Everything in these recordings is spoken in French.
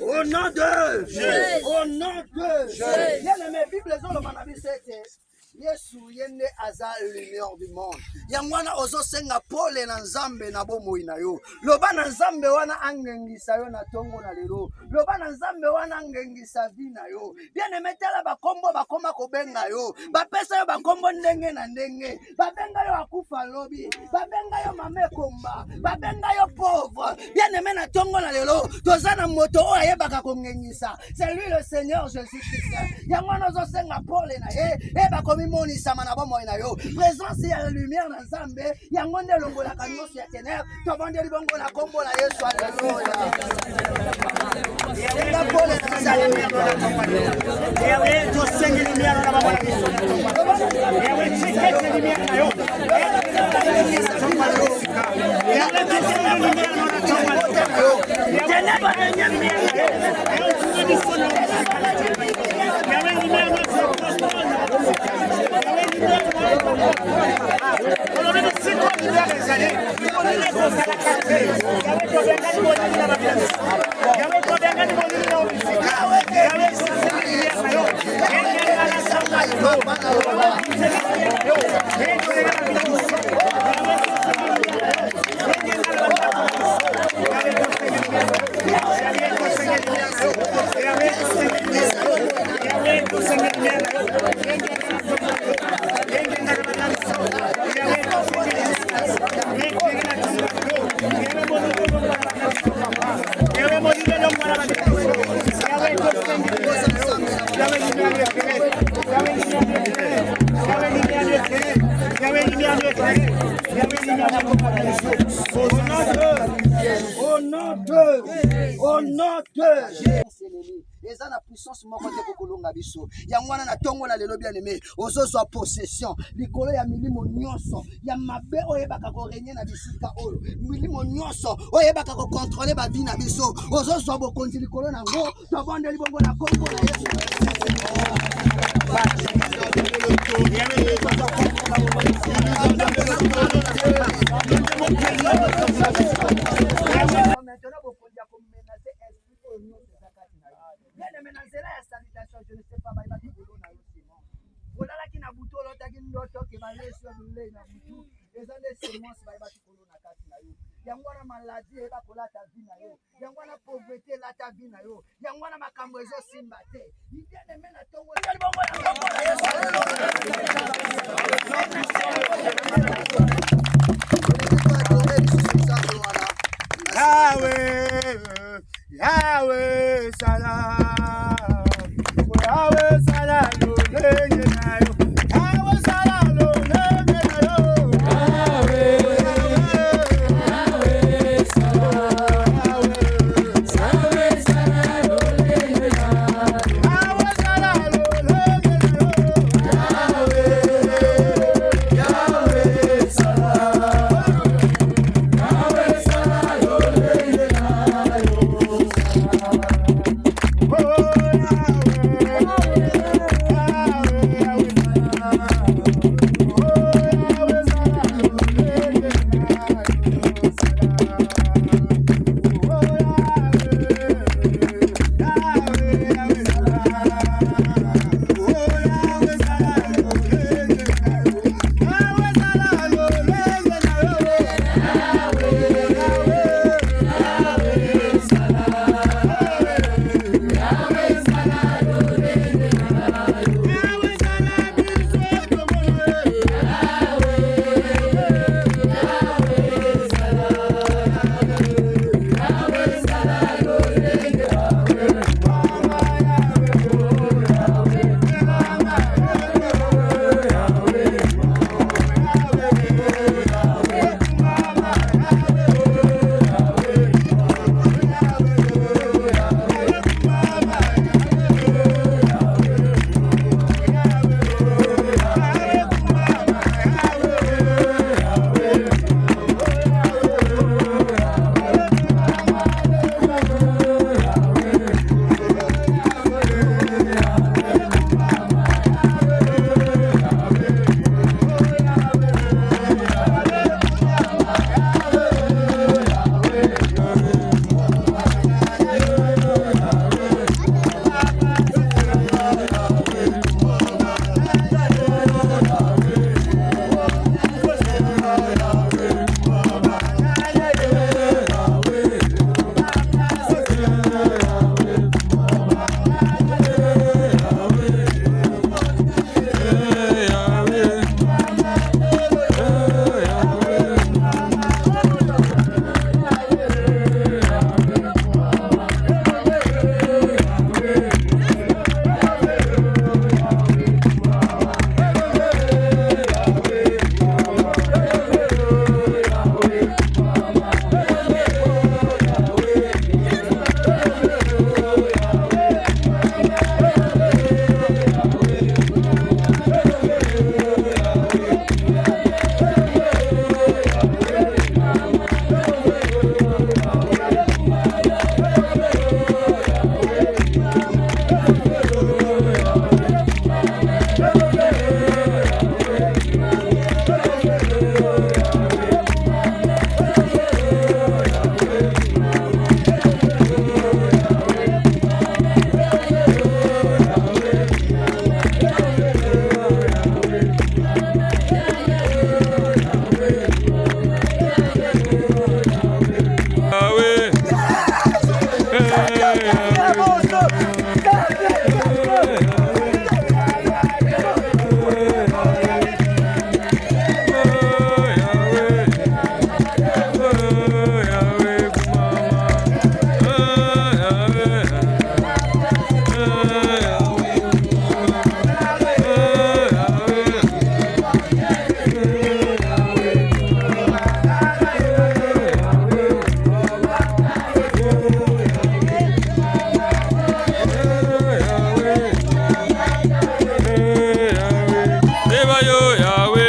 Au nom de Jésus. Au nom de Jésus. Bien-aimé, Bible ont le manabi c'était Yesu yende aza lumière du monde. Yangwana ozo senga pole na nzambe na bomoi na yo. Loba na nzambe wana angengisa yo na tongo na lelo. Loba na nzambe wana angengisa vi na yo. Bien-aimé tela bakombo bakoma kobenga yo. Bapesa yo bakombo ndenge na ndenge. Babenga yo akufa lobi. Babenga yo mame komba. Babenga yo pauvre. Bien-aimé na tongo na lelo. Tozana moto o ayebaka kongengisa. C'est lui le Seigneur Jésus-Christ. Yangwana ozo senga pole na ye. Bakomi présence et la lumière dans Zambé, Yangonde Longo la Cagnos et Ténèbres, Tobande Libongo la Combo la Yesu, Alléluia. Et la pole et la lumière dans la compagnie. Et avec tous ces lumières dans la compagnie. Et avec ces quelques lumières dans la compagnie. Et avec ces lumières dans la compagnie. Ténèbres et lumière. Et avec ces lumières dans la compagnie. Et avec lumière dans la compagnie. Au nom de Jésus. Les ans la puissance moko te kokolonga biso. Yangwana na tongo na lelo bien aimé. Ozo so possession. Likolo ya milimo nyonso. Ya mabe oyebaka ko régner na bisika oyo. Milimo nyonso oyebaka ko contrôler ba vie na biso. Ozo so bokonzi likolo na ngo. Tobonde libongo na kombo na Yesu. Je ne sais pas, voilà qui n'a bouton l'autre qui nous toque et va aller sur le lait na bouton les ans de semences va battre pour na kati na yo yangwana maladie eba kola ta vie na yo yangwana pauvreté la ta vie na yo yangwana makambo ezo simba te idée de mena tongo tali bongo na tongo na Yesu Yahweh salam Yahweh salam yo Yahweh.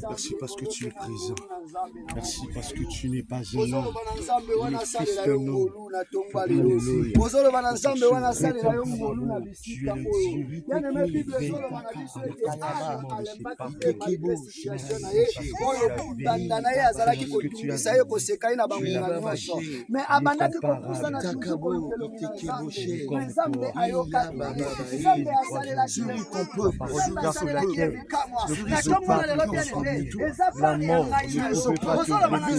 Merci parce que tu es présent. Merci parce que tu n'es pas un homme. Tu es fils d'un homme. Alléluia. La mort ne pouvait pas te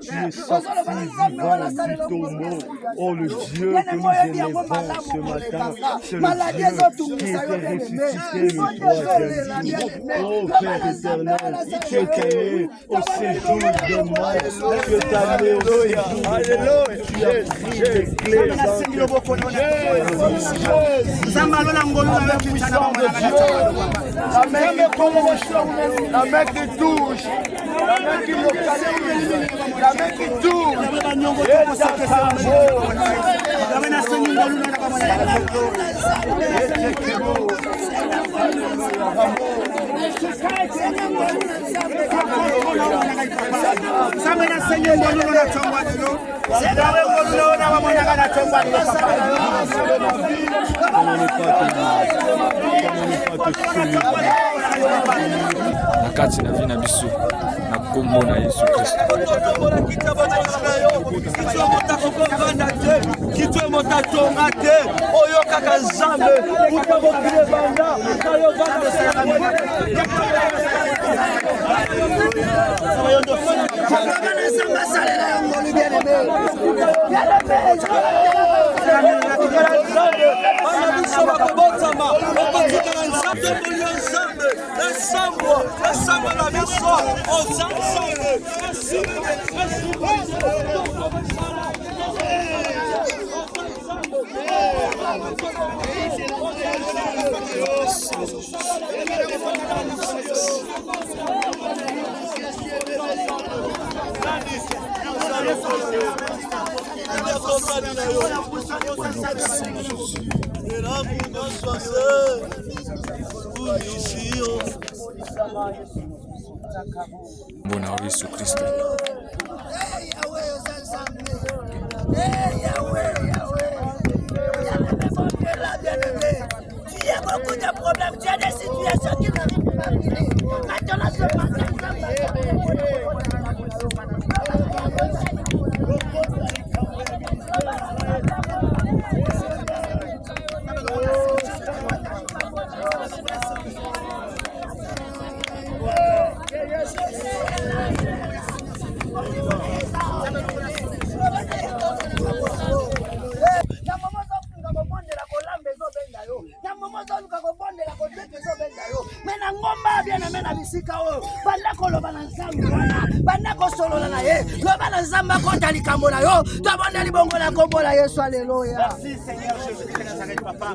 tu es sorti vivant du tombeau. Oh, le Dieu que nous aimons ce matin, c'est le Dieu qui était ressuscité le troisième jour. Oh, Père éternel, tu es allé au séjour des morts. Tu es allé au séjour des morts. Tu as pris les clés la main qui touche, la main qui localise, la main qui touche. nakati na vie na biso na kombo na Yesu Kristo. Kitwe motatonga te oyo kaka Nzambe utabokile banda kayo banda biso bakobotama okotikala nzambe molio nzambe esambo na biso oza nzambe Mbona wa Yesu Kristo. Il y a beaucoup de problèmes, il y a des situations qui n'arrivent pas à finir. Maintenant, ce matin, Alléluia. Merci Seigneur Jésus-Christ de Nazareth, papa.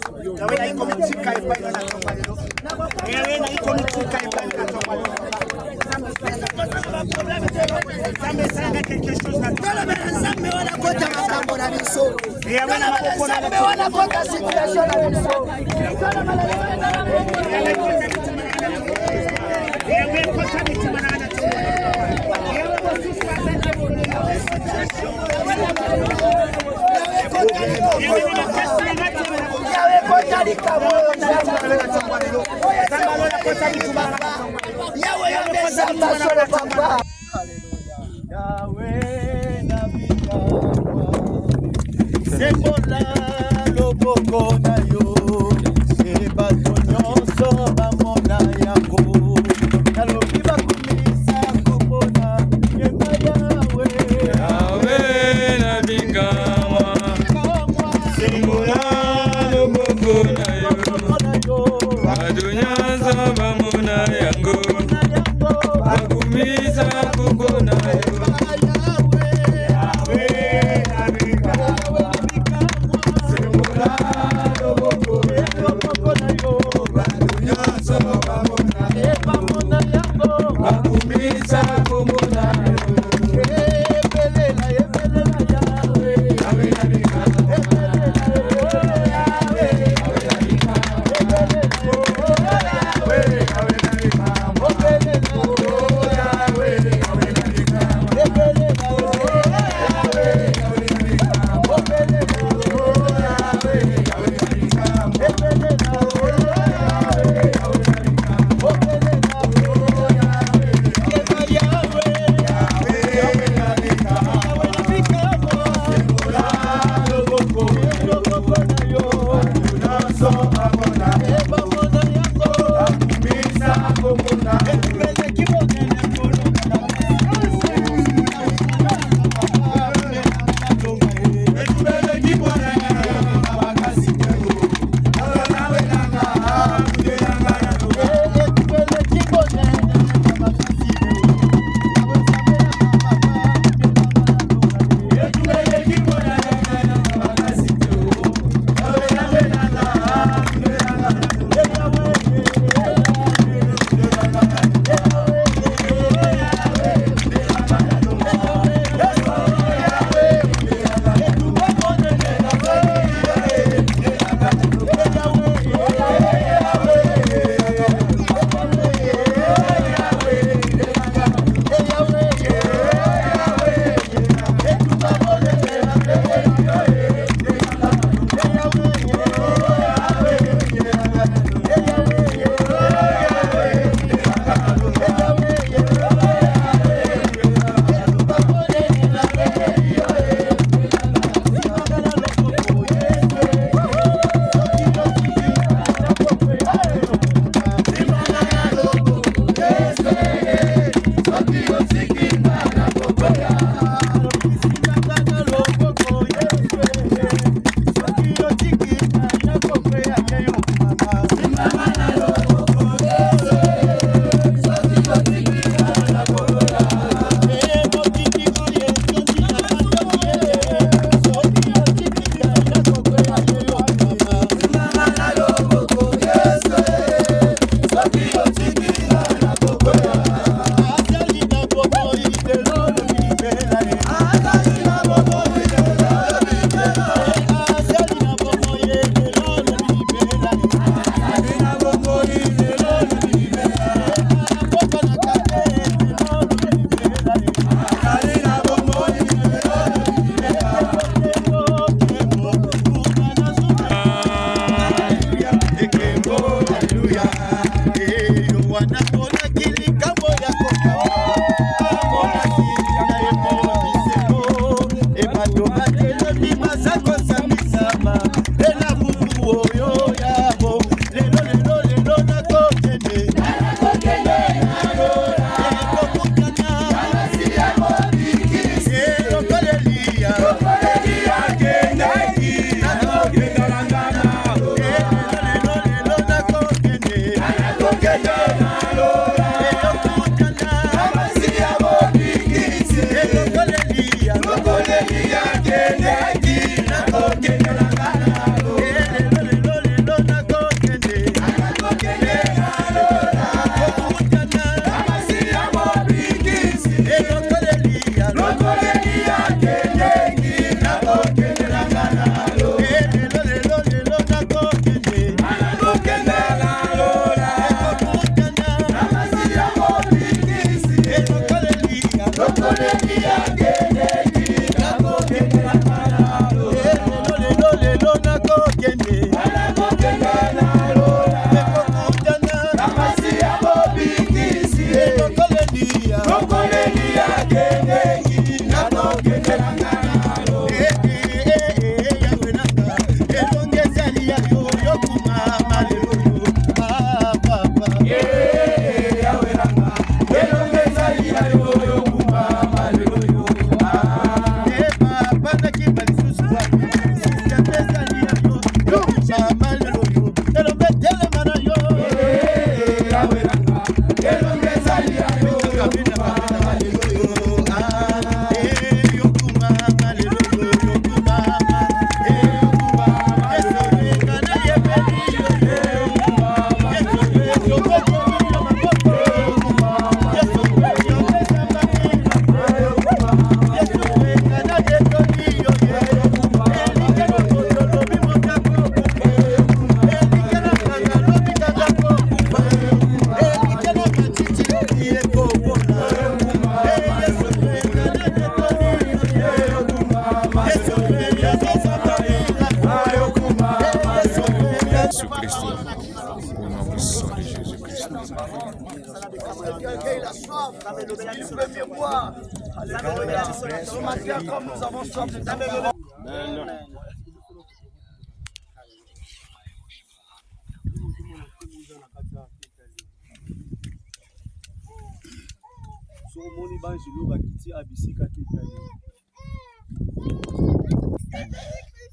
Comme nous avons soif de ta parole.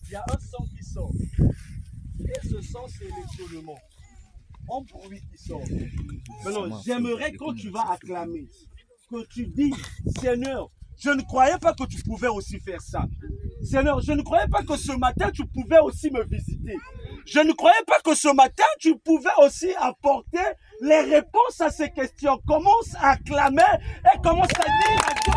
Il y a un son qui sort. Et ce son, c'est l'étonnement. Un bruit qui sort. Maintenant, j'aimerais quand tu vas acclamer, que tu dis, Seigneur, je ne croyais pas que tu pouvais aussi faire ça. Seigneur, je ne croyais pas que ce matin tu pouvais aussi me visiter. Je ne croyais pas que ce matin tu pouvais aussi apporter les réponses à ces questions. Commence à acclamer et commence à dire à Dieu.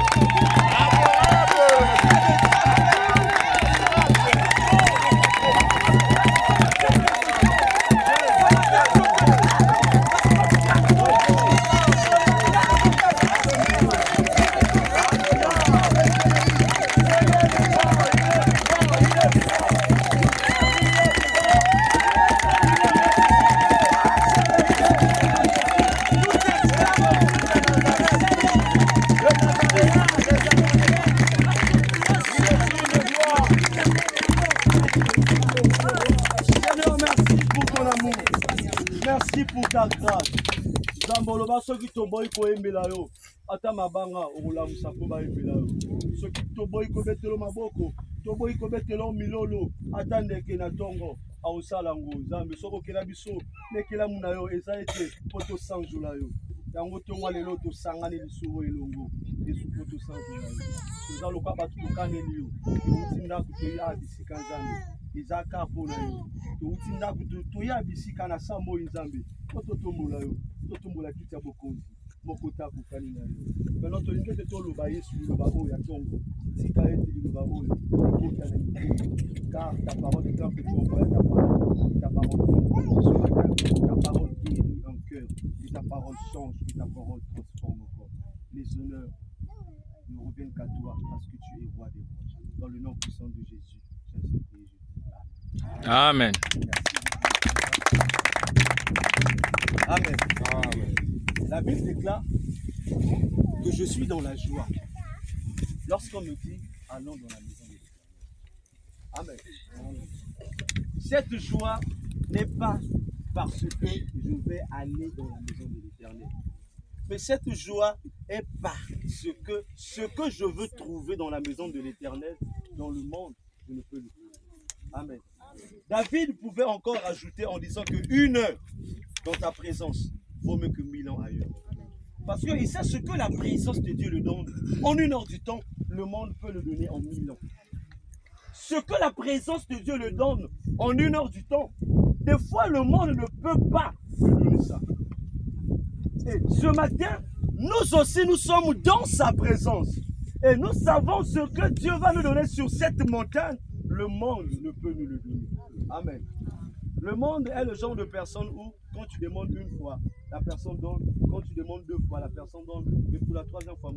Merci pour ta grâce. Zamboloba soki toboyi koyembela yo ata mabanga okolamusa po bayembela yo. Soki toboyi kobetelo maboko, toboyi kobetelo milolo ata ndeke na tongo aosala ngo Nzambe soko kela biso nekela muna yo eza ete po tosanzula yo. Yango tongo lelo tosangani lisubo elongo Yesu po tosanzula yo. Toza loka bato tokaneli yo. Totinda kutoya bisika Nzambe. Izaka pona yo. Totinda kutoya bisika na sambo Nzambe. Totombola yo. Totombola kiti ya bokonzi. Mokota kufani na yo. Maintenant tolingi te toloba Yesu liloba oyo ya tongo. Tika ete liloba oyo. Car ta parole est que tu envoies ta parole guérit un cœur, et ta parole change, et ta parole transforme encore. Les honneurs ne reviennent qu'à toi parce que tu es roi des rois. Dans le nom puissant de Jésus, j'ai prié. Amen. Amen. Amen. La Bible déclare que je suis dans la joie lorsqu'on me dit allons dans la maison de l'Éternel. Amen. Cette joie n'est pas parce que je vais aller dans la maison de l'Éternel. Mais cette joie est parce que ce que je veux trouver dans la maison de l'Éternel, dans le monde, je ne peux le trouver. Amen. David pouvait encore ajouter en disant que 1 heure dans ta présence vaut mieux que 1000 ans ailleurs. Parce qu'il sait ce que la présence de Dieu le donne. En 1 heure du temps, le monde peut le donner en 1000 ans. Ce que la présence de Dieu le donne en 1 heure du temps, des fois le monde ne peut pas lui donner ça. Et ce matin, nous aussi nous sommes dans sa présence. Et nous savons ce que Dieu va nous donner sur cette montagne. Le monde ne peut nous le donner. Amen. Le monde est le genre de personne où, quand tu demandes 1 fois, la personne donne. Quand tu demandes 2 fois, la personne donne. Mais pour la 3e fois,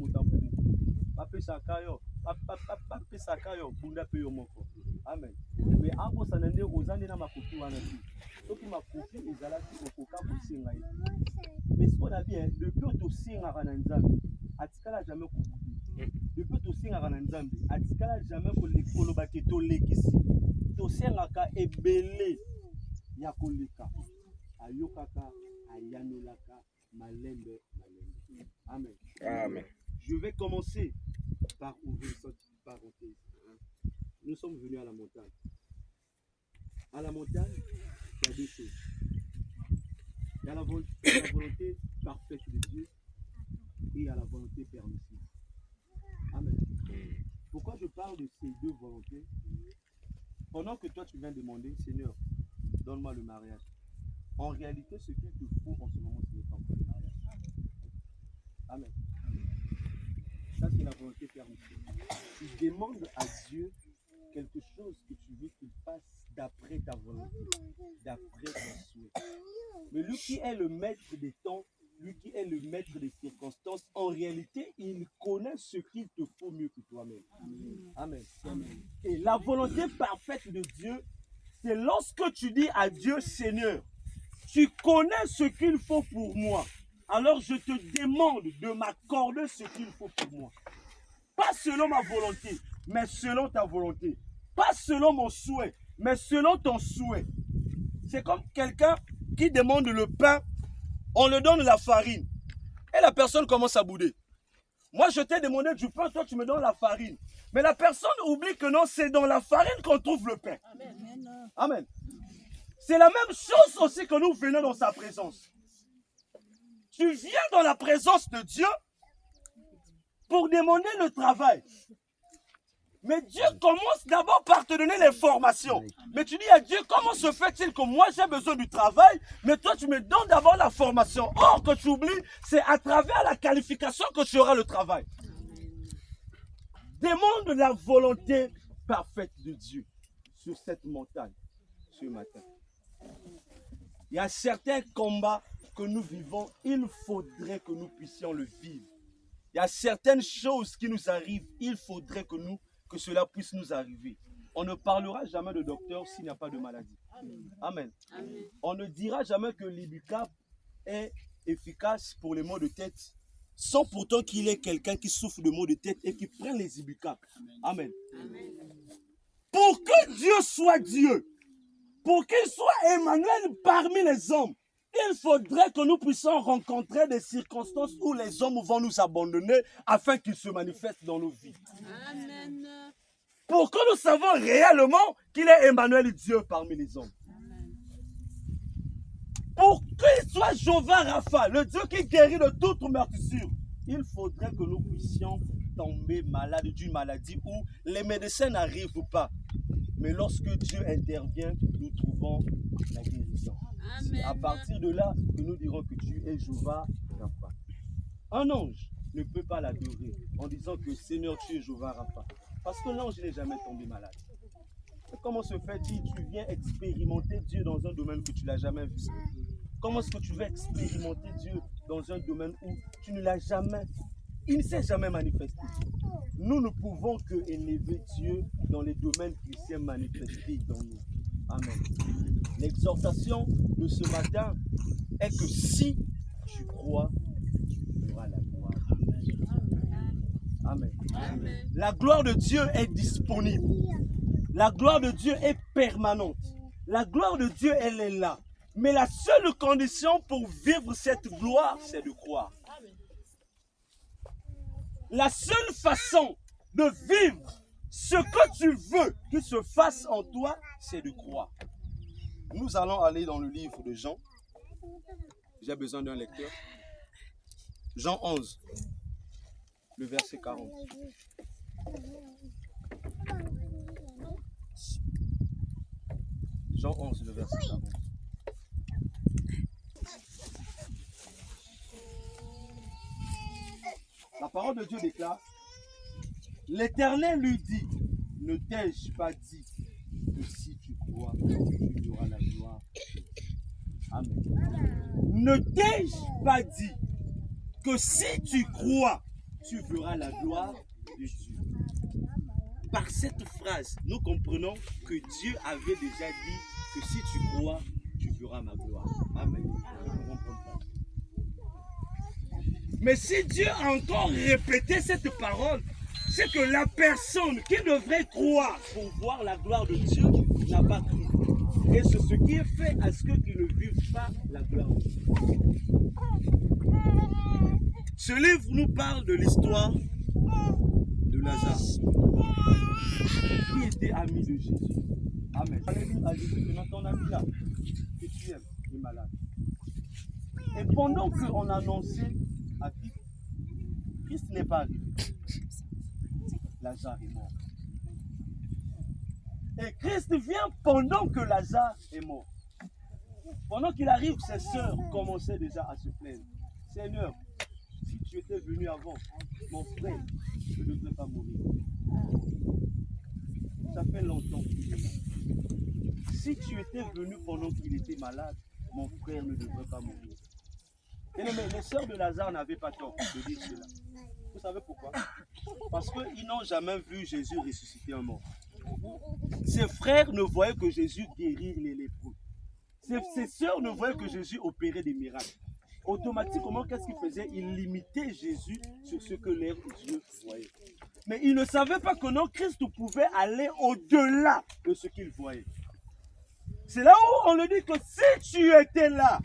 Amen. Mais avant ça n'ende ozande na makoki wana ti. Soki makoki ezalaki okoka kosinga ye. Mais ce qu'on a bien, depuis otosinga na Nzambe, atikala jamais kobuki. depuis tosengaka na nzambe atikala jamais kolobaki tolekisi tosengaka ebele ya koleka ayokaka ayanolaka malembe. Amen. Amen. Je vais commencer par ouvrir cette parenthèse. Nous sommes venus à la montagne. À la montagne, il y a deux choses. Il y a la volonté parfaite de Dieu et il y a la volonté permissive. Amen. Pourquoi je parle de ces deux volontés? Pendant que toi tu viens demander, Seigneur, donne-moi le mariage. En réalité, ce qu'il te faut en ce moment, ce n'est pas encore le mariage. Amen. Ça, c'est la volonté permissive. Tu demandes à Dieu quelque chose que tu veux qu'il fasse d'après ta volonté, d'après ton souhait. Mais lui qui est le maître des temps, lui qui est le maître des circonstances, en réalité, il connaît ce qu'il te faut mieux que toi-même. Amen. Amen. Et la volonté parfaite de Dieu, c'est lorsque tu dis à Dieu, Seigneur, tu connais ce qu'il faut pour moi. Alors je te demande de m'accorder ce qu'il faut pour moi. Pas selon ma volonté, mais selon ta volonté. Pas selon mon souhait, mais selon ton souhait. C'est comme quelqu'un qui demande le pain, on lui donne la farine. Et la personne commence à bouder. Moi, je t'ai demandé du pain, toi tu me donnes la farine. Mais la personne oublie que non, c'est dans la farine qu'on trouve le pain. Amen. Amen. C'est la même chose aussi que nous venons dans sa présence. Tu viens dans la présence de Dieu pour demander le travail. Mais Dieu commence d'abord par te donner les formations. Mais tu dis à Dieu, comment se fait-il que moi j'ai besoin du travail, mais toi tu me donnes d'abord la formation. Or que tu oublies, c'est à travers la qualification que tu auras le travail. Demande la volonté parfaite de Dieu sur cette montagne ce matin. Il y a certains combats que nous vivons, il faudrait que nous puissions le vivre. Il y a certaines choses qui nous arrivent, il faudrait que cela puisse nous arriver. On ne parlera jamais de docteur s'il n'y a pas de maladie. Amen. Amen. On ne dira jamais que l'Ibucap est efficace pour les maux de tête, sans pourtant qu'il y ait quelqu'un qui souffre de maux de tête et qui prenne les Ibucap. Amen. Amen. Pour que Dieu soit Dieu, pour qu'il soit Emmanuel parmi les hommes, il faudrait que nous puissions rencontrer des circonstances où les hommes vont nous abandonner afin qu'ils se manifestent dans nos vies. Amen. Pour que nous savions réellement qu'il est Emmanuel Dieu parmi les hommes. Amen. Pour qu'il soit Jéhovah Rapha, le Dieu qui guérit de toute meurtrissure, il faudrait que nous puissions tomber malades d'une maladie où les médecins n'arrivent pas. Mais lorsque Dieu intervient, nous trouvons la guérison. C'est à partir de là que nous dirons que tu es Jéhovah Rapha. Un ange ne peut pas l'adorer en disant que Seigneur, tu es Jéhovah Rapha. Parce que l'ange n'est jamais tombé malade. Et comment se fait-il que tu viens expérimenter Dieu dans un domaine que tu n'as jamais vu? Comment est-ce que tu veux expérimenter Dieu dans un domaine où tu ne l'as jamais, il ne s'est jamais manifesté? Nous ne pouvons que élever Dieu dans les domaines qu'il s'est manifesté dans nous. Amen. L'exhortation de ce matin est que si tu crois, tu auras la gloire. Amen. Amen. La gloire de Dieu est disponible. La gloire de Dieu est permanente. La gloire de Dieu, elle est là. Mais la seule condition pour vivre cette gloire, c'est de croire. La seule façon de vivre ce que tu veux qu'il se fasse en toi, c'est de croire. Nous allons aller dans le livre de Jean. J'ai besoin d'un lecteur. Jean 11, le verset 40. Jean 11, le verset 40. La parole de Dieu déclare, l'Éternel lui dit, ne t'ai-je pas dit que si tu crois, tu auras la gloire. Amen. Ne t'ai-je pas dit que si tu crois, tu verras la gloire de Dieu. Par cette phrase, nous comprenons que Dieu avait déjà dit que si tu crois, tu verras ma gloire. Amen. Nous comprenons pas. Mais si Dieu a encore répété cette parole, c'est que la personne qui devrait croire pour voir la gloire de Dieu n'a pas cru. Et c'est ce qui est fait à ce qu'ils ne vivent pas la gloire de Dieu. Ce livre nous parle de l'histoire de Lazare, qui était ami de Jésus. Amen. Allez dire à Jésus que ton ami là, que tu aimes, est malade. Et pendant qu'on annonçait à qui Christ n'est pas arrivé, Lazare est mort. Et Christ vient pendant que Lazare est mort. Pendant qu'il arrive, ses sœurs commençaient déjà à se plaindre. Seigneur, si tu étais venu avant, mon frère ne devrait pas mourir. Ça fait longtemps qu'il est là. Si tu étais venu pendant qu'il était malade, mon frère ne devrait pas mourir. Mais les sœurs de Lazare n'avaient pas tort de dire cela. Vous savez pourquoi? Parce qu'ils n'ont jamais vu Jésus ressusciter un mort. Ses frères ne voyaient que Jésus guérir les lépreux. Ses sœurs ne voyaient que Jésus opérer des miracles. Automatiquement, qu'est-ce qu'ils faisaient? Ils limitaient Jésus sur ce que leurs yeux voyaient. Mais ils ne savaient pas que non, Christ pouvait aller au-delà de ce qu'ils voyaient. C'est là où on le dit que si tu étais là,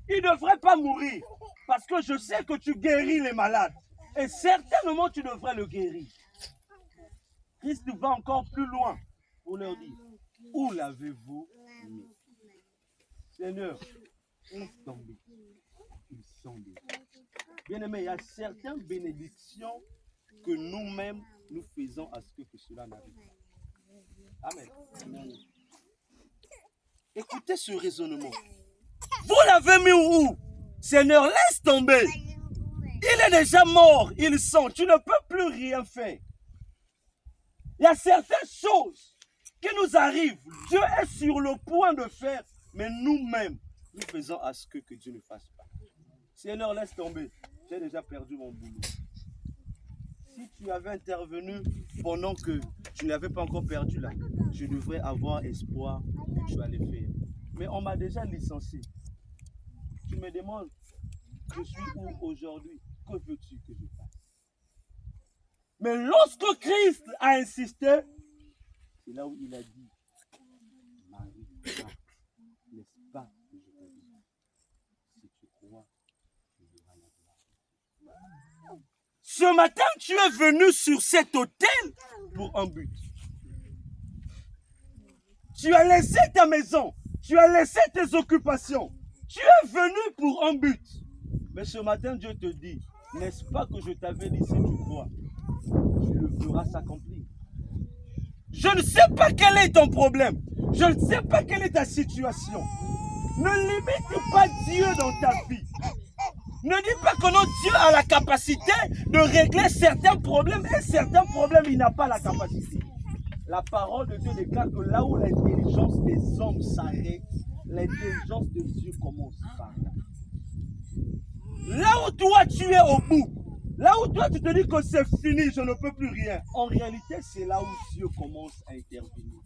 il ne devrait pas mourir. Parce que je sais que tu guéris les malades. Et certainement tu devrais le guérir. Christ va encore plus loin pour leur dire, où l'avez-vous mis? Seigneur, où tombez? Ils sont des. Bien-aimés, il y a certaines bénédictions que nous-mêmes nous faisons à ce que cela n'arrive pas. Amen. Écoutez ce raisonnement. Vous l'avez mis où? Seigneur, laisse tomber. Il est déjà mort, il sent. Tu ne peux plus rien faire. Il y a certaines choses qui nous arrivent. Dieu est sur le point de faire, mais nous-mêmes, nous faisons à ce que Dieu ne fasse pas. Seigneur, laisse tomber. J'ai déjà perdu mon boulot. Si tu avais intervenu pendant que tu n'avais pas encore perdu là, je devrais avoir espoir que tu allais faire. Mais on m'a déjà licencié. Tu me demandes, je suis où aujourd'hui? Que veux-tu que je fasse? Mais lorsque Christ a insisté, c'est là où il a dit, Marie, n'est-ce pas que je te dis? Si tu crois, tu verras la gloire. Ce matin, tu es venu sur cet autel pour un but. Tu as laissé ta maison, tu as laissé tes occupations. Tu es venu pour un but. Mais ce matin, Dieu te dit, n'est-ce pas que je t'avais dit, si tu crois, tu le feras s'accomplir. Je ne sais pas quel est ton problème. Je ne sais pas quelle est ta situation. Ne limite pas Dieu dans ta vie. Ne dis pas que non, Dieu a la capacité de régler certains problèmes et certains problèmes, il n'a pas la capacité. La parole de Dieu déclare que là où l'intelligence des hommes s'arrête, l'intelligence de Dieu commence par là. Là où toi tu es au bout, là où toi tu te dis que c'est fini, je ne peux plus rien. En réalité, c'est là où Dieu commence à intervenir.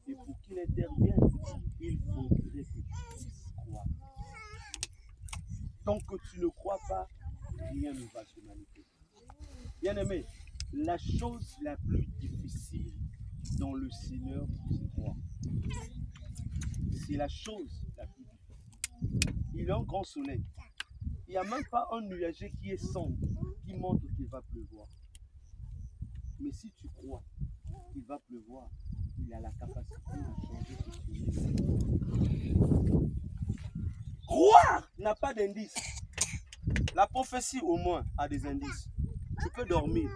Et pour qu'il intervienne, il faudrait que tu puisses croire. Tant que tu ne crois pas, rien ne va se manifester. Bien-aimé, la chose la plus difficile dans le Seigneur, c'est croire. C'est la chose la plus difficile. Il y a un grand soleil. Il n'y a même pas un nuager qui est sombre, qui montre qu'il va pleuvoir. Mais si tu crois qu'il va pleuvoir, il a la capacité de changer ce qui est. Croire n'a pas d'indice. La prophétie au moins a des indices. Tu peux dormir.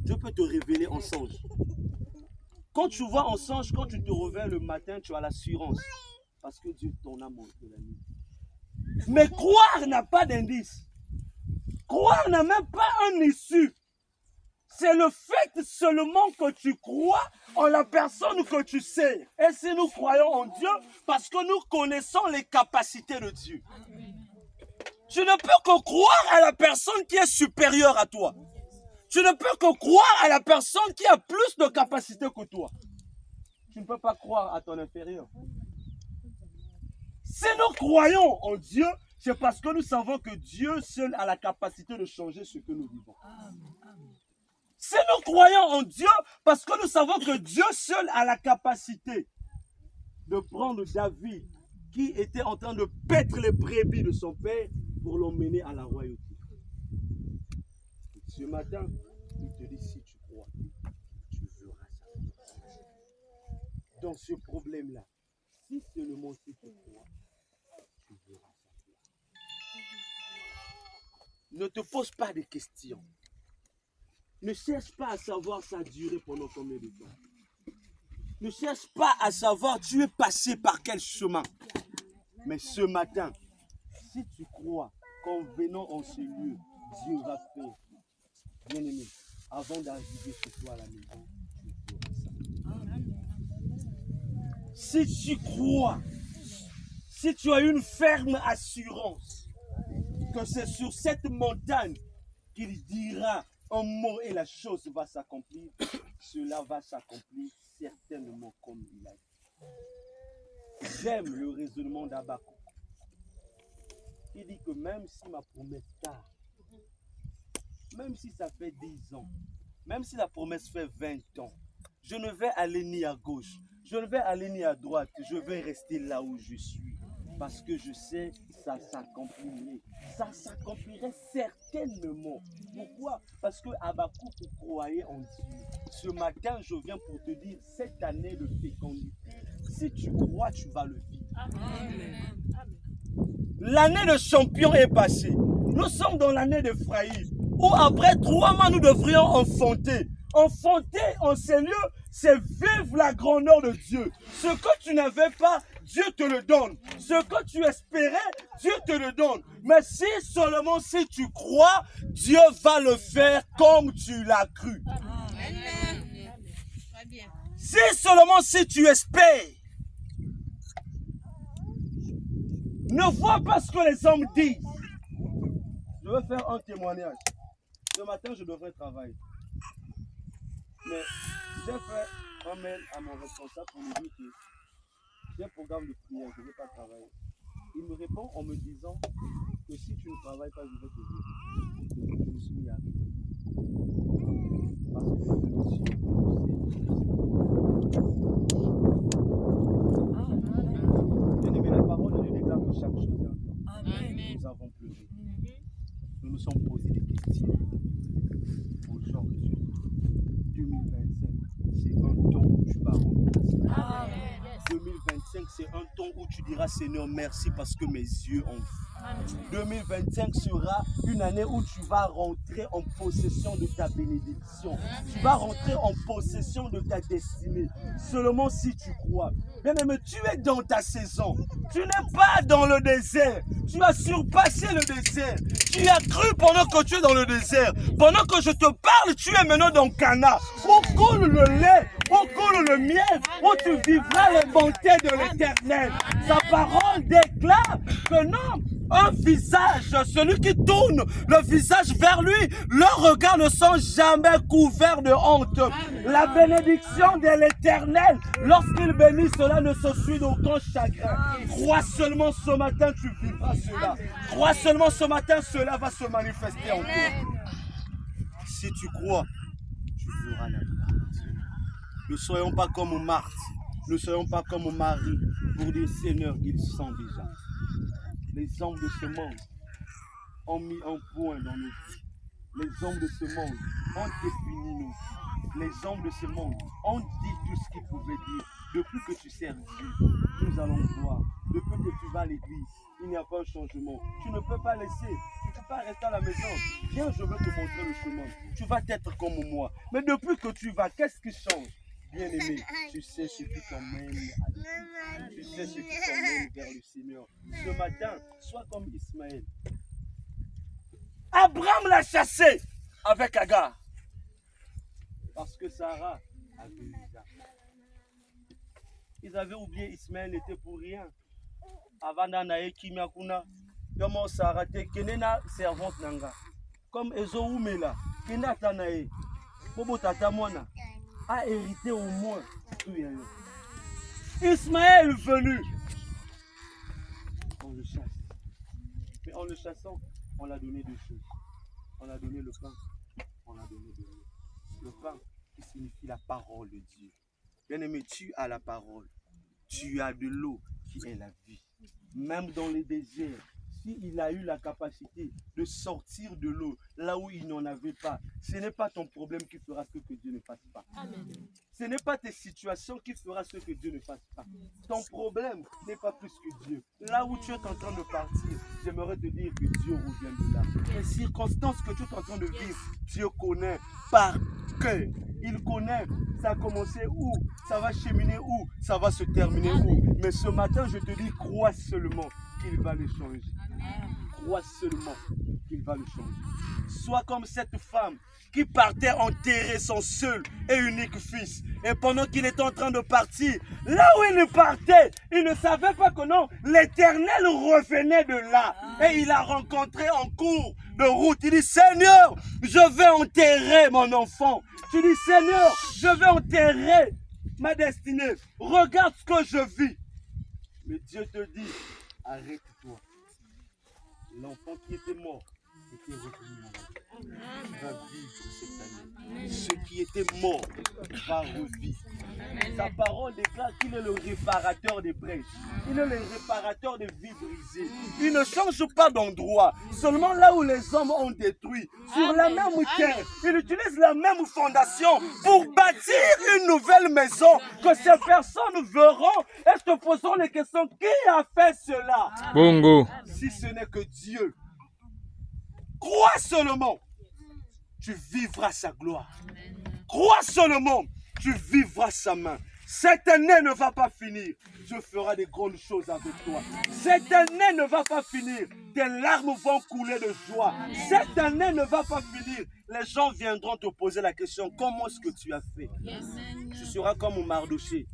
Dieu peut te révéler en songe. Quand tu vois en songe, quand tu te réveilles le matin, tu as l'assurance. Parce que Dieu t'en a montré la nuit. Mais croire n'a pas d'indice. Croire n'a même pas un issue. C'est le fait seulement que tu crois en la personne que tu sais. Et si nous croyons en Dieu, parce que nous connaissons les capacités de Dieu. Tu ne peux que croire à la personne qui est supérieure à toi. Tu ne peux que croire à la personne qui a plus de capacités que toi. Tu ne peux pas croire à ton inférieur. Si nous croyons en Dieu, c'est parce que nous savons que Dieu seul a la capacité de changer ce que nous vivons. Si nous croyons en Dieu, parce que nous savons que Dieu seul a la capacité de prendre David, qui était en train de paître les brebis de son père, pour l'emmener à la royauté. Ce matin, il te dit, si tu crois, tu verras ça. Dans ce problème-là, si seulement si tu crois, tu verras ça. Ne te pose pas de questions. Ne cherche pas à savoir ça a duré pendant combien de temps. Ne cherche pas à savoir tu es passé par quel chemin. Mais ce matin, si tu crois qu'en venant en ce lieu, Dieu va faire, bien aimé, avant d'arriver chez toi à la maison, tu feras ça. Si tu crois, si tu as une ferme assurance que c'est sur cette montagne qu'il dira un mot et la chose va s'accomplir, cela va s'accomplir certainement comme il a dit. J'aime le raisonnement d'Habakkuk. Il dit que même si ma promesse tarde, même si ça fait 10 ans, même si la promesse fait 20 ans, je ne vais aller ni à gauche, je ne vais aller ni à droite, je vais rester là où je suis. Parce que je sais que ça s'accomplirait. Ça s'accomplirait certainement. Pourquoi? Parce que Habakkuk croyait en Dieu. Ce matin, je viens pour te dire, cette année de fécondité, si tu crois, tu vas le vivre. Amen. L'année de champion est passée. Nous sommes dans l'année d'Ephraïm, où après 3 mois, nous devrions enfanter. Enfanter en ces lieux, c'est vivre la grandeur de Dieu. Ce que tu n'avais pas, Dieu te le donne. Ce que tu espérais, Dieu te le donne. Mais si seulement si tu crois, Dieu va le faire comme tu l'as cru. Amen. Si seulement si tu espères. Ne vois pas ce que les hommes disent. Je veux faire un témoignage. Ce matin, je devrais travailler. Mais j'ai fait un mail à mon responsable pour lui dire que j'ai un programme de prière, je ne veux pas travailler. Il me répond en me disant que si tu ne travailles pas, je vais te virer. Je me suis mis à rire. Parce que le monsieur, bien aimé, la parole de Dieu déclare que chaque chose est un temps. Nous avons pleuré. Nous nous sommes posé des questions. Aujourd'hui, 2025, c'est un temps où tu vas rendre. 2025, c'est un temps où tu diras Seigneur merci parce que mes yeux ont vu. 2025 sera une année où tu vas rentrer en possession de ta bénédiction. Tu vas rentrer en possession de ta destinée. Seulement si tu crois. Bien aimé, tu es dans ta saison. Tu n'es pas dans le désert. Tu as surpassé le désert. Tu as cru pendant que tu es dans le désert. Pendant que je te parle, tu es maintenant dans Cana. Où coule le lait, où coule le miel, où tu vivras les bontés de l'Éternel. Sa parole déclare que non, un visage, celui qui tourne le visage vers lui, leurs regards ne sont jamais couverts de honte. La bénédiction de l'Éternel, lorsqu'il bénit, cela ne se suit d'aucun chagrin. Crois seulement ce matin, tu vivras cela. Crois seulement ce matin, cela va se manifester en toi. Si tu crois, tu verras la gloire. Ne soyons pas comme Marthe, ne soyons pas comme Marie, pour dire Seigneur, ils sont déjà. Les hommes de ce monde ont mis un point dans nos vies. Les hommes de ce monde ont défini nos vies. Les hommes de ce monde ont dit tout ce qu'ils pouvaient dire. Depuis que tu sers Dieu, nous allons voir. Depuis que tu vas à l'église, il n'y a pas un changement. Tu ne peux pas laisser, tu ne peux pas rester à la maison. Viens, je veux te montrer le chemin. Tu vas être comme moi. Mais depuis que tu vas, qu'est-ce qui change? Bien-aimé, tu sais ce qui t'emmène à Dieu. Tu sais ce qui t'emmène vers le Seigneur. Ce matin, sois comme Ismaël. Abraham l'a chassé avec Agar. Parce que Sarah avait Isaac. Ils avaient oublié Ismaël n'était pour rien. Avant d'anaï Kimiakuna, comment Sarah te kenena servante nanga. Comme Ezo Oumela, kena tanae. Bobo tata mwana a hérité au moins tout. Ismaël venu. On le chasse. Mais en le chassant, on l'a donné deux choses. On a donné le pain, on a donné de l'eau. le pain qui signifie la parole de Dieu. Bien-aimé, tu as la parole. Tu as de l'eau qui est la vie. Même dans les déserts, s'il a eu la capacité de sortir de l'eau là où il n'en avait pas, ce n'est pas ton problème qui fera ce que Dieu ne fasse pas. Amen. Ce n'est pas tes situations qui fera ce que Dieu ne fasse pas. Ton problème n'est pas plus que Dieu. Là où tu es en train de partir, j'aimerais te dire que Dieu revient de là. Les circonstances que tu es en train de vivre, Dieu connaît par cœur. Il connaît, ça a commencé où, ça va cheminer où, ça va se terminer où. Mais ce matin, je te dis, crois seulement qu'il va le changer. Crois seulement qu'il va le changer. Sois comme cette femme qui partait enterrer son seul et unique fils. Et pendant qu'il était en train de partir, là où il partait, il ne savait pas que non, l'Éternel revenait de là. Et il a rencontré en cours de route. Il dit, Seigneur, je vais enterrer mon enfant. Tu dis, Seigneur, je vais enterrer ma destinée. Regarde ce que je vis. Mais Dieu te dit, arrête-toi. L'enfant qui était mort était revenu à la vie. Va vivre cette année. Ce qui était mort va revivre. Sa parole déclare qu'il est le réparateur des brèches. Il est le réparateur des vies brisées. Il ne change pas d'endroit. Seulement là où les hommes ont détruit, sur la même terre, il utilise la même fondation pour bâtir une nouvelle maison que ces personnes verront et se poseront les questions. Qui a fait cela? Bongo. Si ce n'est que Dieu. Crois seulement, tu vivras sa gloire. Crois seulement, tu vivras sa main. Cette année ne va pas finir. Dieu fera des grandes choses avec toi. Cette année ne va pas finir. Tes larmes vont couler de joie. Cette année ne va pas finir. Les gens viendront te poser la question, comment est-ce que tu as fait? Tu seras comme Mardoché.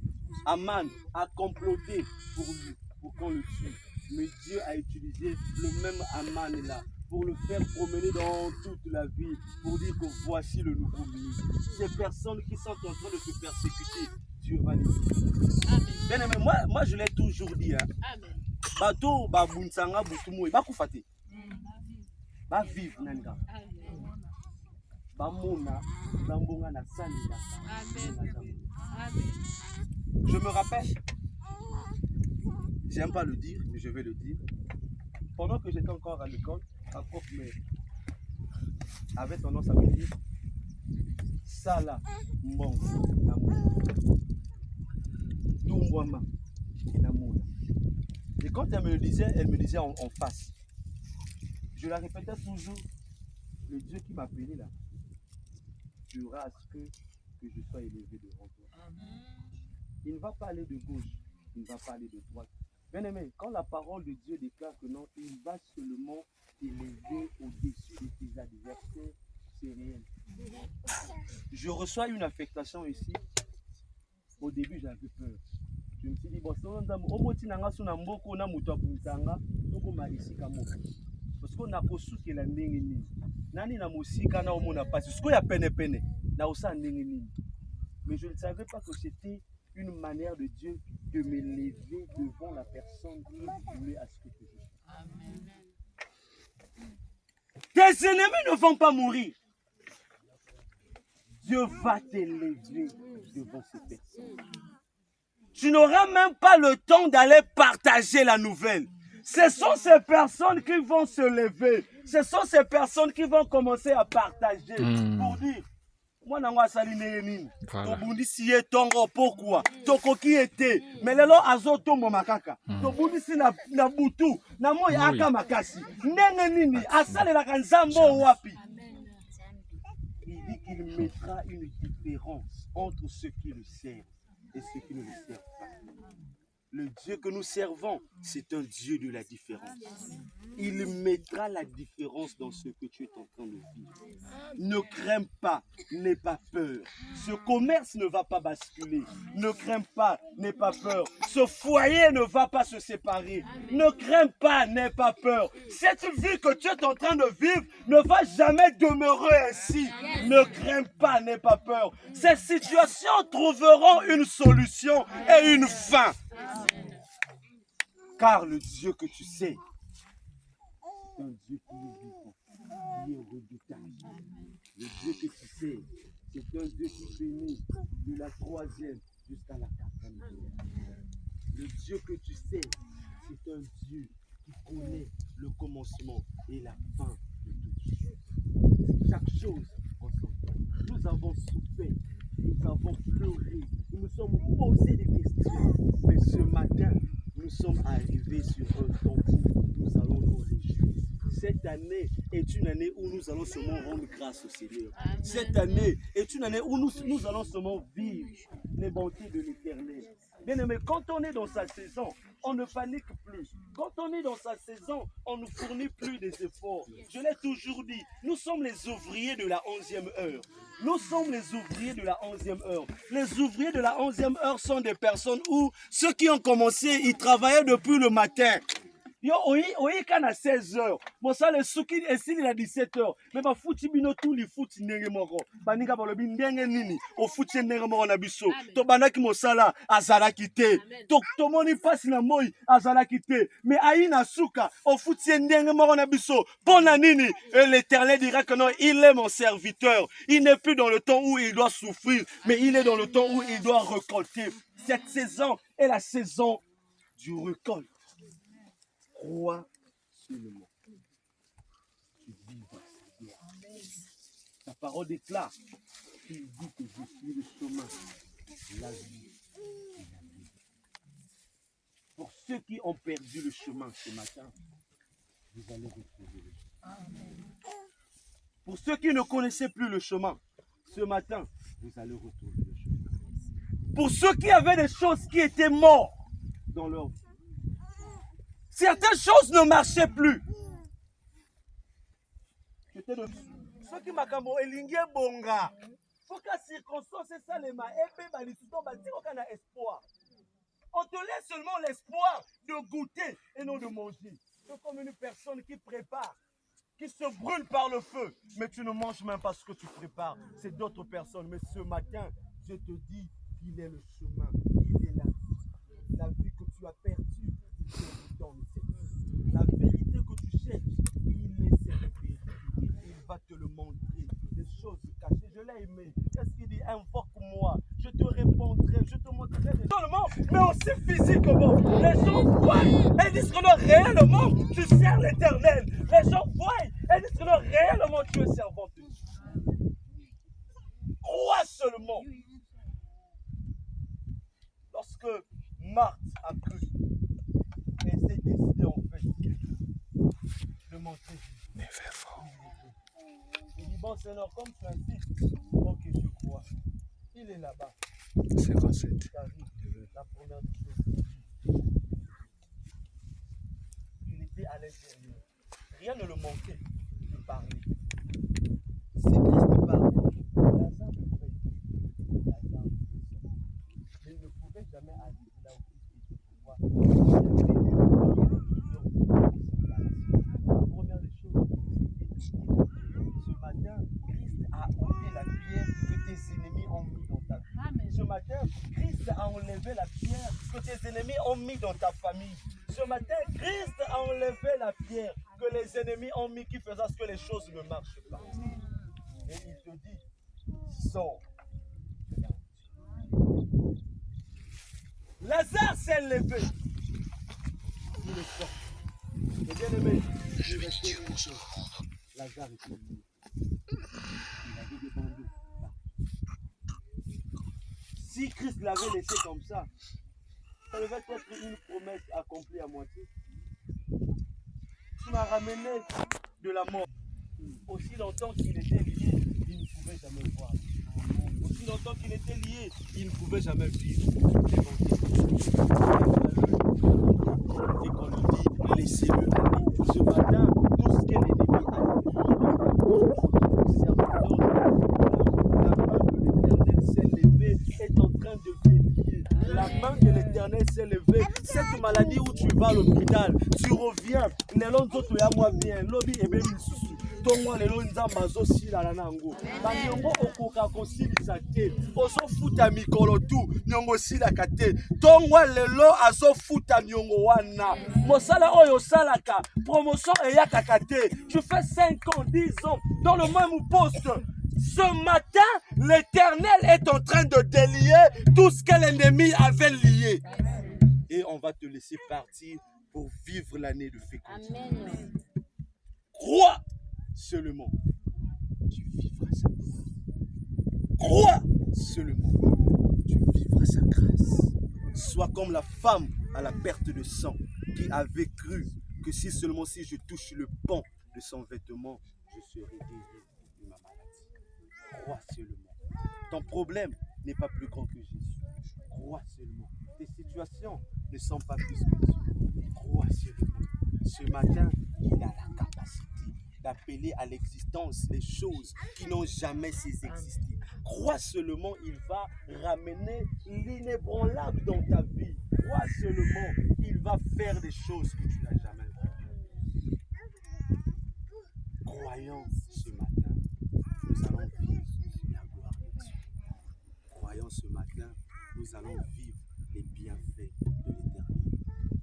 Aman a comploté pour lui, pour qu'on le tue. Mais Dieu a utilisé le même Aman là pour le faire promener dans toute la vie, pour dire que voici le nouveau ministre. Ces personnes qui sont en train de te persécuter, Dieu va les dire. Bien aimé, moi je l'ai toujours dit. Bato, babunsanga, butumoy, bakufate. Ba vivre nanga. Ba mona, bambonga na salila. Je me rappelle, j'aime pas le dire, mais je vais le dire. Pendant que j'étais encore à l'école, un prof avait tendance à me dire Sala Mbongo Namona Tumbwama Namona. Et quand elle me le disait en face. Je la répétais toujours, le Dieu qui m'appelait là, durera à ce que je sois élevé devant toi. Il ne va pas aller de gauche, il ne va pas aller de droite. Bien aimé, quand la parole de Dieu déclare que non, il va seulement t'élever au-dessus de tes adversaires, c'est réel. Je reçois une affectation ici. Au début, j'avais peur. Je me suis dit, bon, parce qu'on a reçu que la nini. Nani na musika na omona pas. Ce qu'on y a peine na osa nini. Mais je ne savais pas que c'était une manière de Dieu de m'élever devant la personne qui voulait à ce que je sois. Tes ennemis ne vont pas mourir. Dieu va t'élever devant ces personnes. Tu n'auras même pas le temps d'aller partager la nouvelle. Ce sont ces personnes qui vont se lever. Ce sont ces personnes qui vont commencer à partager pour dire moi n'anga sali neni. Tobundisi ye tongo pourquoi? Tokoki était. Mais lelo azoto makaka. Tobundisi na butu na moya aka makasi. Ndenge nini asalela kanzambo wapi? Il dit qu'il mettra une différence entre ceux qui le servent et ceux qui ne le servent pas. Le Dieu que nous servons, c'est un Dieu de la différence. Il mettra la différence dans ce que tu es en train de vivre. Ne crains pas, n'aie pas peur. Ce commerce ne va pas basculer. Ne crains pas, n'aie pas peur. Ce foyer ne va pas se séparer. Ne crains pas, n'aie pas peur. Cette vie que tu es en train de vivre ne va jamais demeurer ainsi. Ne crains pas, n'aie pas peur. Ces situations trouveront une solution et une fin. Car le Dieu que tu sais, c'est un Dieu qui est vivant, qui est redoutable. Le Dieu que tu sais, c'est un la 3e jusqu'à la 4e. Le Dieu que tu sais, c'est un Dieu qui connaît le commencement et la fin de toutes choses. Chaque chose en son temps. Nous avons souffert, nous avons pleuré, nous nous sommes posé des questions. Mais ce matin, nous sommes arrivés sur un temps où nous allons nous réjouir. Cette année est une année où nous allons seulement rendre grâce au Seigneur. Amen. Cette année est une année où nous allons seulement vivre les bontés de l'Éternel. Bien aimé, quand on est dans sa saison, on ne panique plus. Quand on est dans sa saison, on ne fournit plus des efforts. Je l'ai toujours dit, nous sommes les ouvriers de la 11e heure. Nous sommes les ouvriers de la 11e heure. Les ouvriers de la 11e heure sont des personnes où ceux qui ont commencé, ils travaillaient depuis le matin. Yo oyi kana 16h. Bon ça le suki esili na 17h. Mais ba futi bino tout li futi ndenge moko. Baninga balobi ndenge nini o futi ndenge moko na biso. To banaki mosala azalaki te. To moni pasi na moi azalaki te. Mais ayi na suka o futi ndenge moko na biso. Pona nini? Et l'Éternel dira que non, il est mon serviteur. Il n'est plus dans le temps où il doit souffrir, mais il est dans le temps où il doit récolter. Cette saison est la saison du récolte. Crois seulement. Tu vivras sa gloire. Ta parole déclare qu'il dit que je suis le chemin, la vie et la vie. Pour ceux qui ont perdu le chemin ce matin, vous allez retrouver le chemin. Pour ceux qui ne connaissaient plus le chemin, ce matin, vous allez retrouver le chemin. Pour ceux qui avaient des choses qui étaient mortes dans leur vie, certaines choses ne marchaient plus. J'étais de ceux qui m'accambo elingue bonga. Faut que la circonstance ça les ma épée balisuto bati aucun espoir. On te laisse seulement l'espoir de goûter et non de manger. C'est comme une personne qui prépare, qui se brûle par le feu, mais tu ne manges même pas ce que tu prépares. C'est d'autres personnes. Mais ce matin, je te dis qu'il est le chemin, il est la vie que tu as perdue. La vérité que tu cherches, il est cette vérité. Il va te le montrer. Des choses cachées. Je l'ai aimé. Qu'est-ce qu'il dit? Invoque-moi. Je te répondrai. Je te montrerai des seulement, mais aussi physiquement. Les gens voient et disent que non, réellement, tu sers l'Éternel. Les gens voient et disent que non, réellement, tu es servant de Dieu. Crois seulement. Lorsque Marthe a cru, et s'est décidé en fait de montrer. Mais fais fort. Il dit, bon Seigneur, comme tu insistes, ok, je crois. Il est là-bas. 57. La première des choses. Il était à l'intérieur. Rien ne le manquait de parler. Si Christ parlait, Lazare le fait. Lazare le fait. Mais il ne pouvait jamais arriver là où Christ était pour voir. La première des choses, c'était ce matin, Christ a ôté la pierre que tes ennemis ont mis dans ta vie. Ce matin, Christ a enlevé la pierre que tes ennemis ont mis dans ta famille. Ce matin, Christ a enlevé la pierre que les ennemis ont mis qui faisait ce que les choses ne marchent pas. Et il te dit, sors. Lazare s'est levé. Il est sorti. Et bien aimé, je vais Dieu pour ce monde. Lazare est sorti. Il avait des bandeaux. Si Christ l'avait laissé comme ça devait être une promesse accomplie à moitié. Tu m'as ramené de la mort. Aussi longtemps qu'il était lié, il ne pouvait jamais voir. Aussi longtemps qu'il était lié, il ne pouvait jamais vivre. Et qu'on lui dit, laissez-le aller. Ce matin, tout ce que l'ennemi a dit, la main de l'Éternel s'est levée. Cette maladie où tu vas à l'hôpital, tu reviens. Les autres, il y a moi bien. Lobby et bien souci. Tongo lelo nzamba zo sila na nango. Ba nyongo okoka kosilisa te. Ozo futa mikolo tu, nyongo sila kate. Tongo lelo azo futa nyongo wana. Mosala oyo salaka, promotion eyaka kate. Tu fais 5 ans, 10 ans dans le même poste. Ce matin, l'Éternel est en train de délier tout ce que l'ennemi avait lié. Et on va te laisser partir pour vivre l'année de fécondité. Amen. Crois seulement, tu vivras sa gloire. Crois seulement, tu vivras sa grâce. Sois comme la femme à la perte de sang qui avait cru que si seulement si je touche le pan de son vêtement, je serai guéri de ma maladie. Crois seulement. Ton problème n'est pas plus grand que Jésus. Crois seulement. Tes situations ne sont pas plus que Dieu. Crois seulement. Ce matin, il a la capacité d'appeler à l'existence les choses qui n'ont jamais cessé d'exister. Crois seulement, il va ramener l'inébranlable dans ta vie. Crois seulement, il va faire des choses que tu n'as jamais vues. Croyons ce matin, nous allons vivre la gloire de Dieu. Croyons ce matin, nous allons vivre les bienfaits de l'Éternel.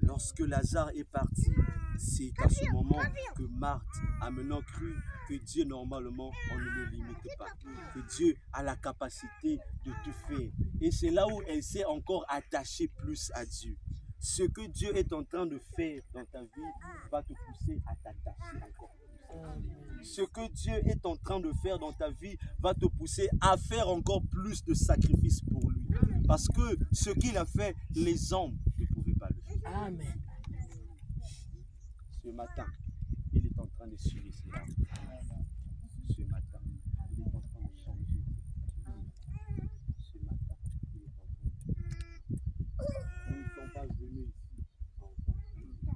Lorsque Lazare est parti, c'est à ce moment que Marthe a maintenant cru que Dieu, normalement, on ne le limite pas. Que Dieu a la capacité de tout faire. Et c'est là où elle s'est encore attachée plus à Dieu. Ce que Dieu est en train de faire dans ta vie va te pousser à t'attacher encore plus. Ce que Dieu est en train de faire dans ta vie va te pousser à faire encore plus de sacrifices pour lui. Parce que ce qu'il a fait, les hommes ne pouvaient pas le faire. Amen. Ce matin, il est en train de suivre cela. Ce matin, il est en train de changer. Ce matin, il est en train de... Nous ne sommes pas venus ici en vain.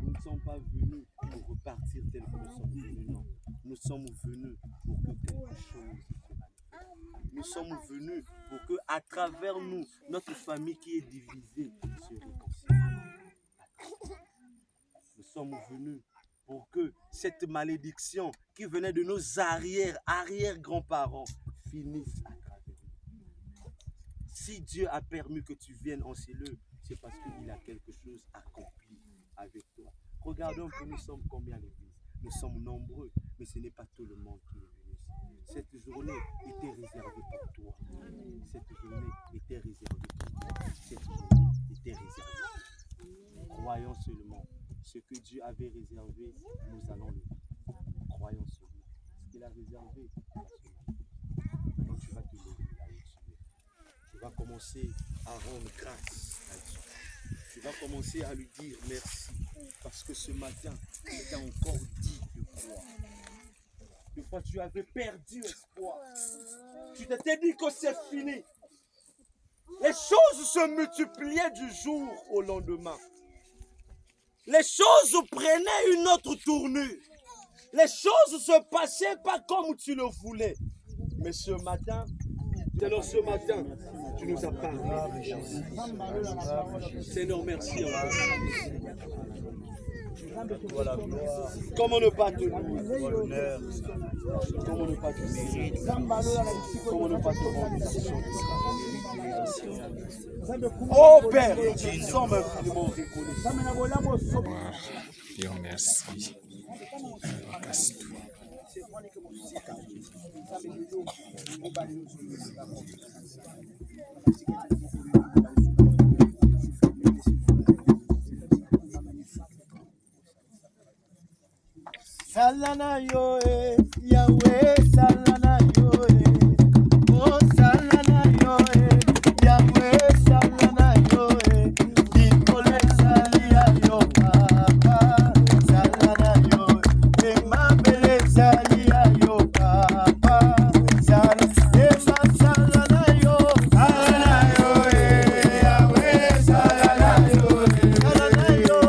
Nous ne sommes pas venus pour repartir tel que nous sommes venus. Non. Nous sommes venus pour que quelque chose se manifeste. Nous sommes venus pour que, à travers nous, notre famille qui est divisée se réconcilie. Nous sommes venus pour que cette malédiction qui venait de nos arrière-grands-parents finisse à travers nous. Si Dieu a permis que tu viennes en cellule, c'est parce qu'il a quelque chose accompli avec toi. Regardons que nous sommes combien à l'église. Nous sommes nombreux, mais ce n'est pas tout le monde qui est venu ici. Cette journée était réservée pour toi. Cette journée était réservée pour toi. Cette journée était réservée pour toi. Croyons seulement. Ce que Dieu avait réservé, nous allons le vivre. Croyons seulement. Ce qu'il a réservé, maintenant tu vas te lever là où tu es. Tu vas commencer à rendre grâce à Dieu. Tu vas commencer à lui dire merci. Parce que ce matin, il t'a encore dit de croire. Des fois, tu avais perdu espoir. Tu t'étais dit que c'est fini. Les choses se multipliaient du jour au lendemain. Les choses prenaient une autre tournure. Les choses se passaient pas comme tu le voulais. Mais ce matin, tu nous as parlé. Seigneur, merci. Comment ne pas te louer? Comment ne pas te louer? Comment ne pas te rendre? Oh Père, nous sommes infiniment reconnaissants. Dieu merci. Casse tout. Salana yo Yahweh, salana yo oh salana yo Yahweh, salana yo Nicole salia yo papa, salana yo Emma bele salia yo papa, salana yo Yahweh, salana yo salana yo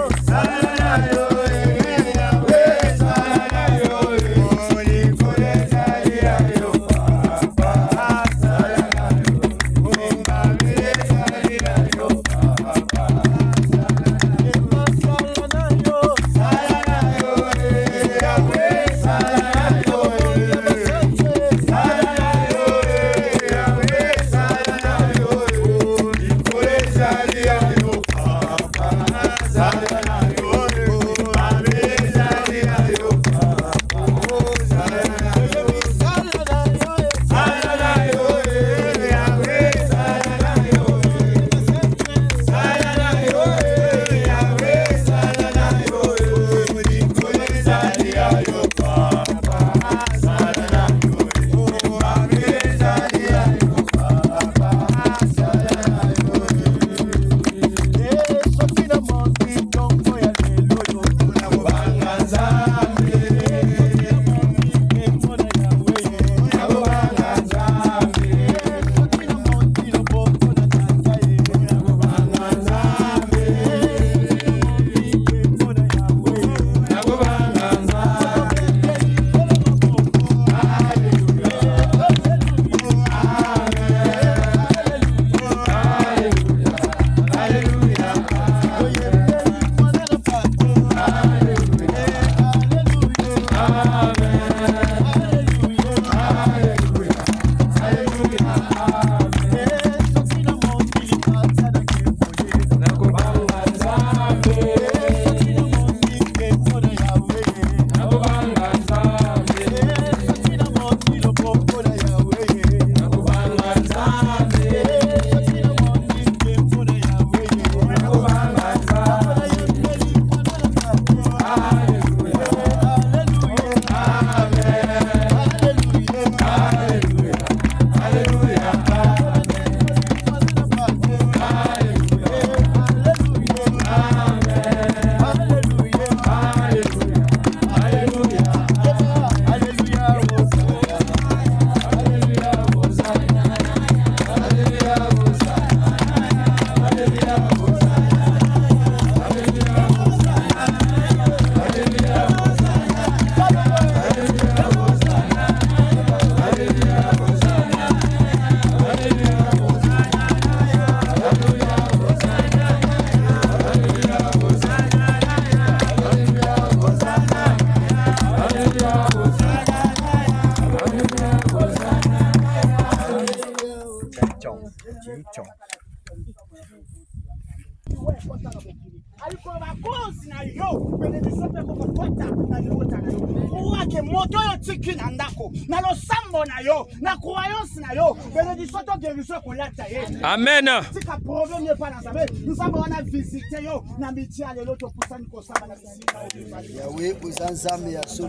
Amen.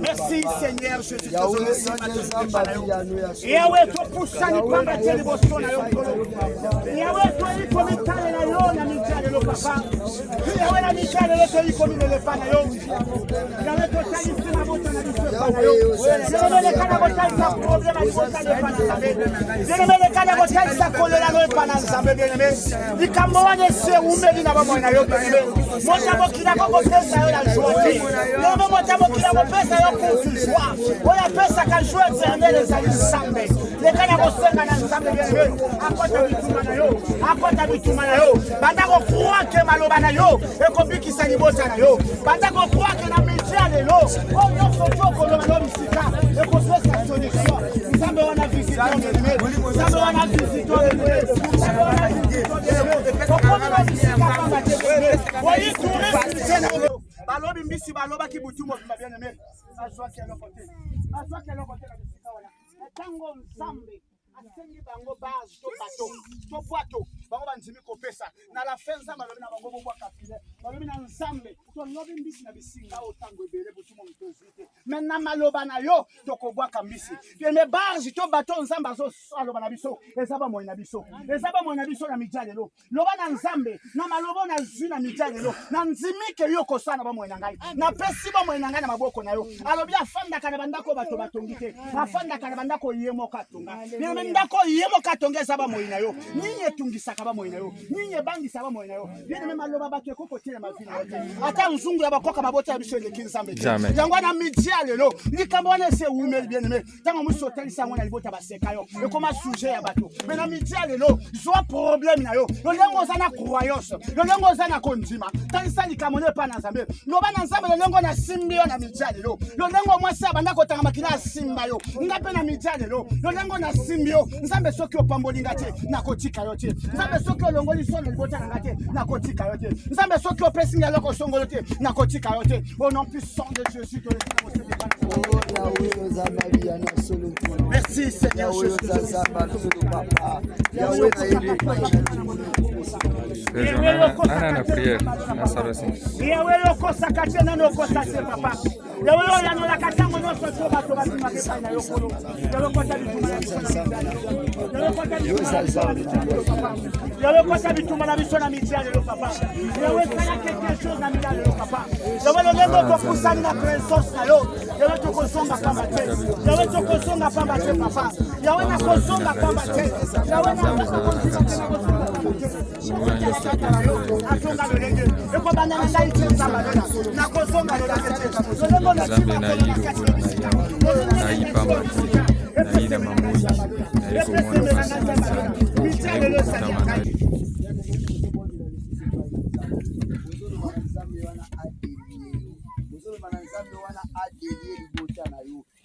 Merci Seigneur, je te asengi bango base to bato to bwato bango banzimi kopesa na la fenza balobi na bango bobwa kapile balobi na nzambe to lobi mbisi na bisinga otango ebele butumo mtozite mena maloba na yo to kobwa kambisi me base to bato nzambe azo aloba na biso ezaba moyi na biso na mijalelo loba na nzambe na maloba na zina mijalelo na nzimike yo kosana ba moyi na ngai na pesi ba moyi na ngai na maboko na yo alobi afanda kana bandako bato batongite afanda kana bandako yemo katonga ndako yemo katongeza ba moyi na yo ninye tungisaka ba moyi na yo ninye bangisa ba moyi na yo yene mema loba bato ekoko tele mavina ata nzungu ya bakoka mabota ya biso eleki nzambe yango na media lelo likambo wana se umeli bien aimé tango muso talisa ngona libota baseka yo ekoma sujet ya bato mais na media lelo zwa problème na yo lolengo za na croyance lolengo za na kondima talisa likambo ne pa na nzambe loba na nzambe lolengo na simbi yo na media lelo lolengo mwasi abanda kotanga makina simba yo ngape na media lelo lolengo na simbi nzambe soki opamboli ngate na kotika yote nzambe soki olongoli sona libota ngate na kotika yote nzambe soki opesi ngaloko songolo te na kotika yote au nom puissant de Jésus que merci Seigneur Jésus ana prière na sarasi Yahweh yoko sakate na noko sase papa Yahweh ya no la katango no so so bato ba tuma ke na yokolo Yahweh kota bituma na biso na mitia lelo papa Yahweh fanya quelque chose na mitia lelo papa Yahweh lelo ko kusani na présence na yo Yahweh to kosonga pamba te Yahweh to kosonga pamba te papa Yahweh na kosonga pamba te Yahweh na kosonga atonga lolenge eko bana na sai tsa balona na kosonga lolenge Nzambe na yiro na ipamba na ina mamoyi na iko mwana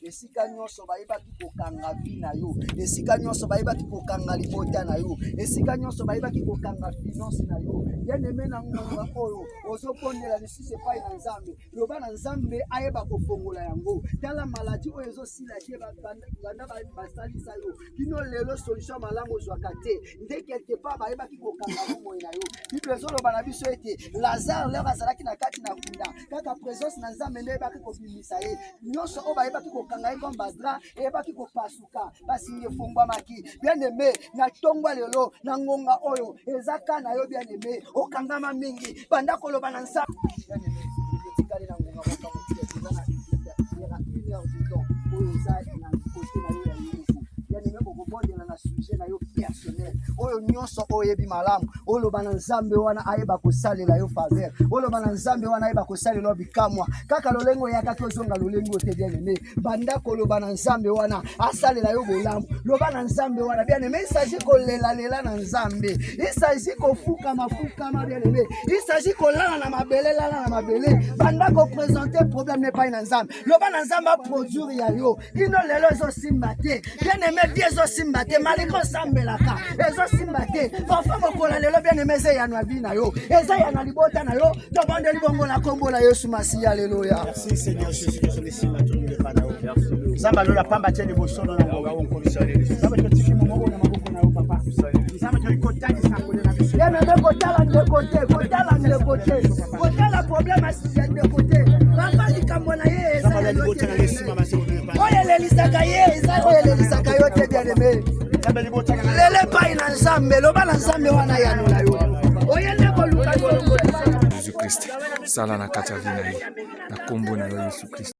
esika nyonso bayeba kokanga vi na yo, esika nyonso bayebaki kokanga libota na yo, esika nyonso bayebaki kokanga finance na yo. Bien-aimé na ngonga oyo ozopondela lisusu epai na Nzambe, loba na Nzambe ayeba kofongola yango. Tala maladie oyo ezosila te banda basalisa yo kino lelo solution malamu ozwaka te nde quelque part bayebaki kokanga bomoi na yo. Bible ezoloba na biso ete Lazare lelo azalaki na kati na kunda kaka présence na Nzambe nde eyebaki kobimisa ye. Nyonso oyo bayebaki kokanga ye comme badra eyebaki kopasuka basinga efungwamaki. Bien-aimé na tongwa lelo na ngonga oyo ezaka na yo bien-aimé okangama mingi banda koloba na Nzambe. Bien-aimé etikali na ngonga mokango eza na une heure du temps oyo eza na kote na yo ya yufu. Bien-aimé kokobondela na sujet na yo personnel oyo nyonso oyebi malamu oloba na Nzambe wana ayeba kosalela yo faveur, oloba na Nzambe wana ayeba kosalela bikamwa kaka lolengo yakaki ozonga lolengo te. Bien-aimé banda koloba na Nzambe wana asalela yo bolamu, loba na Nzambe wana. Bien-aimé il s'agit kolela na Nzambe, il s'agit kofuka mafukama. Bien-aimé il s'agit kolala na mabele banda ko présenter problème ne pas na Nzambe, loba na Nzambe produire ya yo kino lelo ezo simba te. Bien-aimé bien ezo simba te maliko sambelaka ezo simba te parfois mokola lelo. Bien-aimé eza ya na vie na yo, eza ya na libota na yo, to bande libongo na kombo na Yesu Masiya. Alléluia. Merci Seigneur Jésus que je simba to le pana o. Zamba lo la pamba tene bosono na ngoga wonko bisale. Zamba to tiki momo na maboko na yo papa. Zamba to ikotani sangole na biso. Bien-aimé kotala de côté, kotala problème asisi de côté. Papa likambo na ye eza ya libota na lesima masebo de pana. oyo elelisaka ye eza oyo elelisaka yo te. Bien-aimé Zamba libota na lele pai na Nzambe, loba na Nzambe wana yanola yo oyende koluka yo. Jésus Christ sala na kati ya vie na ye na kombo na yo Yesu Christ.